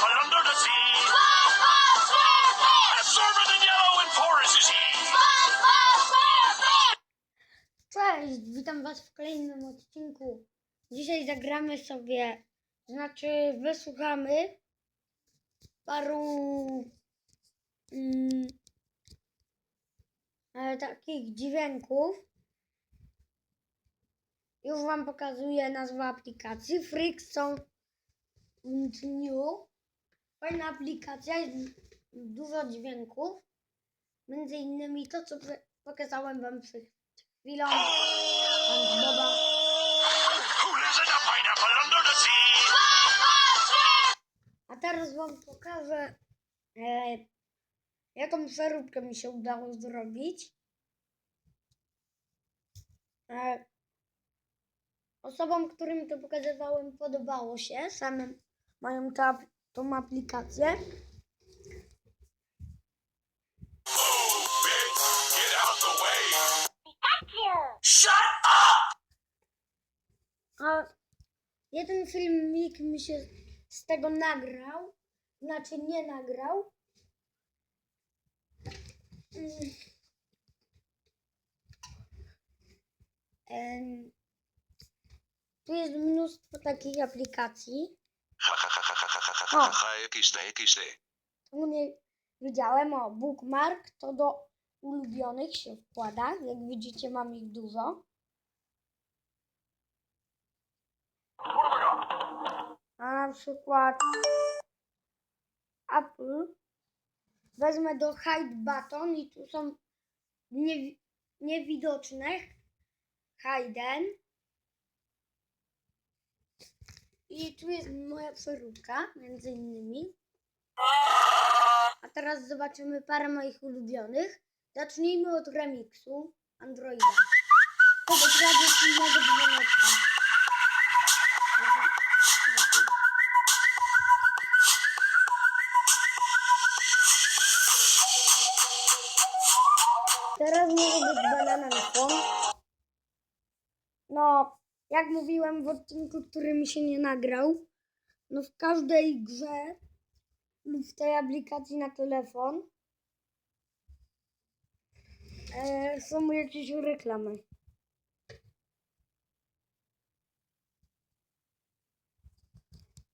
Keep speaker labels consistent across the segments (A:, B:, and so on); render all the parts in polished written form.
A: pineapple under the sea. Absorbent and yellow and porous is he.
B: Cześć, witam was w kolejnym odcinku. Dzisiaj zagramy sobie, wysłuchamy paru takich dźwięków. Już wam pokazuję nazwę aplikacji. Frickson New. Fajna aplikacja, jest dużo dźwięków. Między innymi to, co pokazałem wam przed chwilą. A teraz wam pokażę, jaką przeróbkę mi się udało zrobić. Osobom, którym to pokazywałem, podobało się. Same mają tą aplikację. A jeden filmik mi się z tego nagrał, nie nagrał. Tu jest mnóstwo takich aplikacji.
A: Jakieś te.
B: Tu nie widziałem, bookmark, to do ulubionych się wkłada. Jak widzicie, mam ich dużo. A na przykład Apple wezmę do hide button i tu są niewidoczne hidden. I tu jest moja przeróbka, między innymi. A teraz zobaczymy parę moich ulubionych. Zacznijmy od remiksu Androida. To do tradycyjnego dzwoneczka. Teraz może być bananką. No, jak mówiłem w odcinku, który mi się nie nagrał, no w każdej grze lub w tej aplikacji na telefon są jakieś reklamy.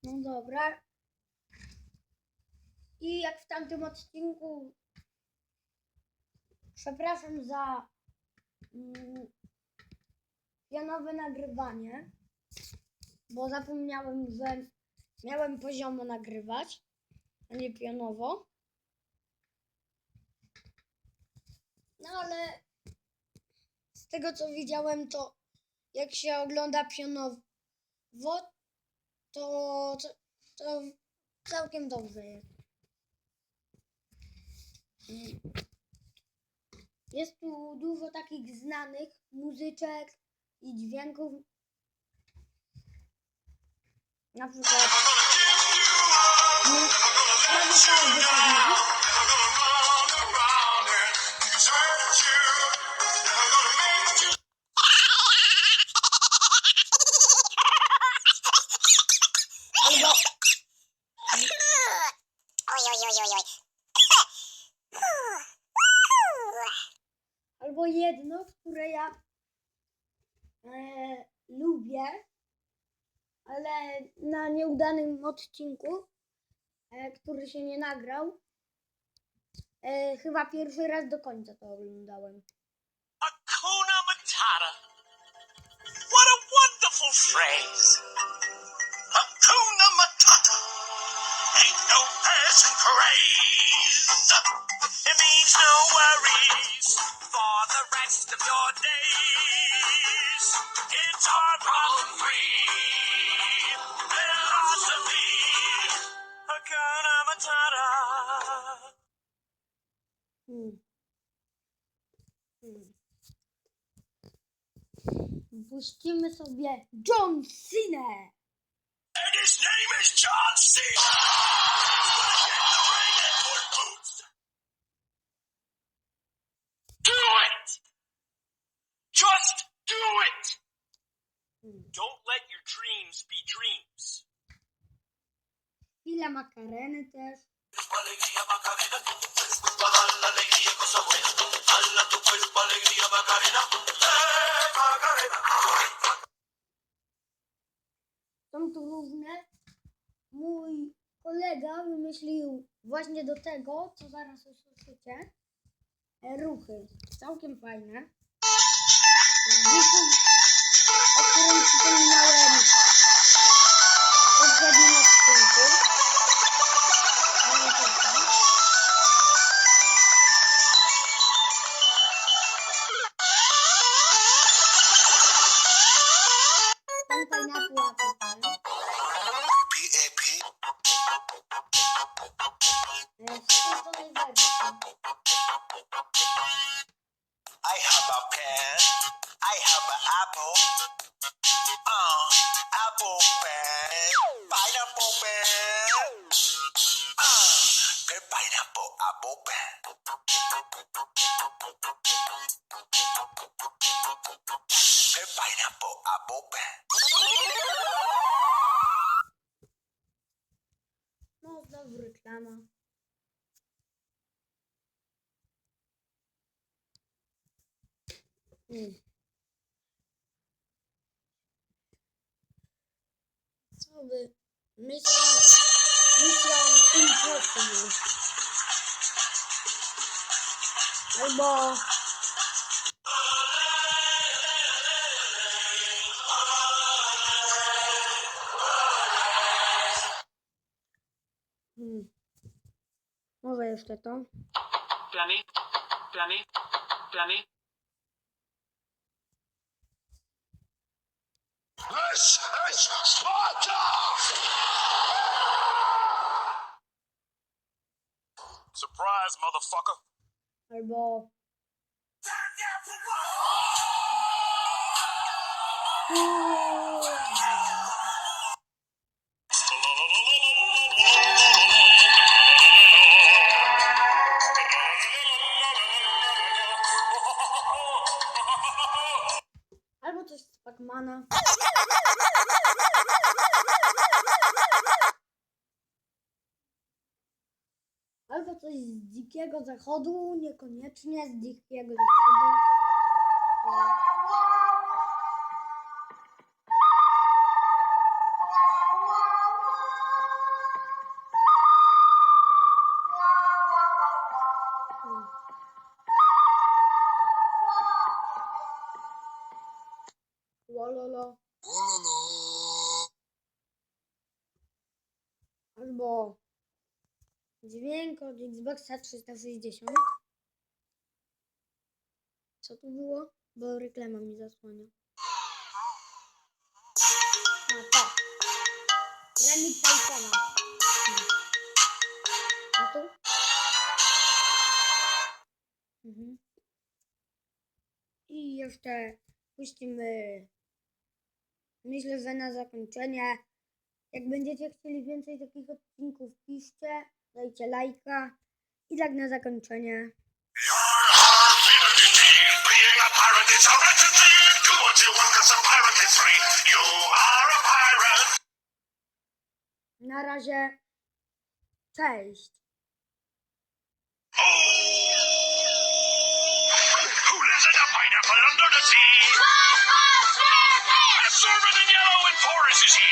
B: No dobra. I jak w tamtym odcinku, przepraszam za pionowe nagrywanie, bo zapomniałem, że miałem poziomo nagrywać, a nie pionowo. No ale z tego, co widziałem, to jak się ogląda pionowo, to całkiem dobrze jest. Jest tu dużo takich znanych muzyczek i dźwięków. Na przykład prawie każdy to zna. Albo jedno, które ja lubię, ale na nieudanym odcinku, który się nie nagrał, chyba pierwszy raz do końca to oglądałem.
A: Hakuna Matata. What a wonderful phrase. Hakuna Matata. Ain't no person craze. It means no worries for the rest of your days. It's our problem-free philosophy. Hakuna Matata.
B: Puścimy sobie John Cena.
A: And his name is John Cena. Get the ring and put boots. Do it. Just do it. Don't let your dreams be dreams.
B: Chwila makareny też.
A: Alegría Macarena, para dar la alegría, cosa buena. Hala tu cuerpo, alegría Macarena, Macarena.
B: Są tu różne. Mój kolega wymyślił właśnie do tego, co zaraz usłyszycie, ruchy. Całkiem fajne. Dźwięków, o którym przypominałem w poprzednim odcinku. Tam fajna pułapka. Wszystko najbardziej.
A: I have a pen, I have an apple, apple pen, pineapple pen, good pineapple apple pen. Good pineapple apple pen.
B: No, znowu reklama. Co by? Mission Impossible. Albo... Może jeszcze to.
C: Plany, plany, plany.
A: This is Sparta! Surprise, motherfucker!
B: Albo... Albo coś z Pacmana. Albo coś z Dzikiego Zachodu, niekoniecznie z Dzikiego Zachodu. Wololo. Albo dźwięk od Xboxa 360. Co tu było? Bo reklama mi zasłania. A to. Remix iPhone'a. A tu? I jeszcze puścimy, myślę, że na zakończenie, jak będziecie chcieli więcej takich odcinków, piszcie, dajcie lajka i tak na zakończenie.
A: Being a pirate is a wretched thing. Do what you want, 'cause a pirate is free. You are a pirate.
B: Na razie, cześć!
A: Oh, who lives in a pineapple under the sea? Absorbent and yellow and porous is he.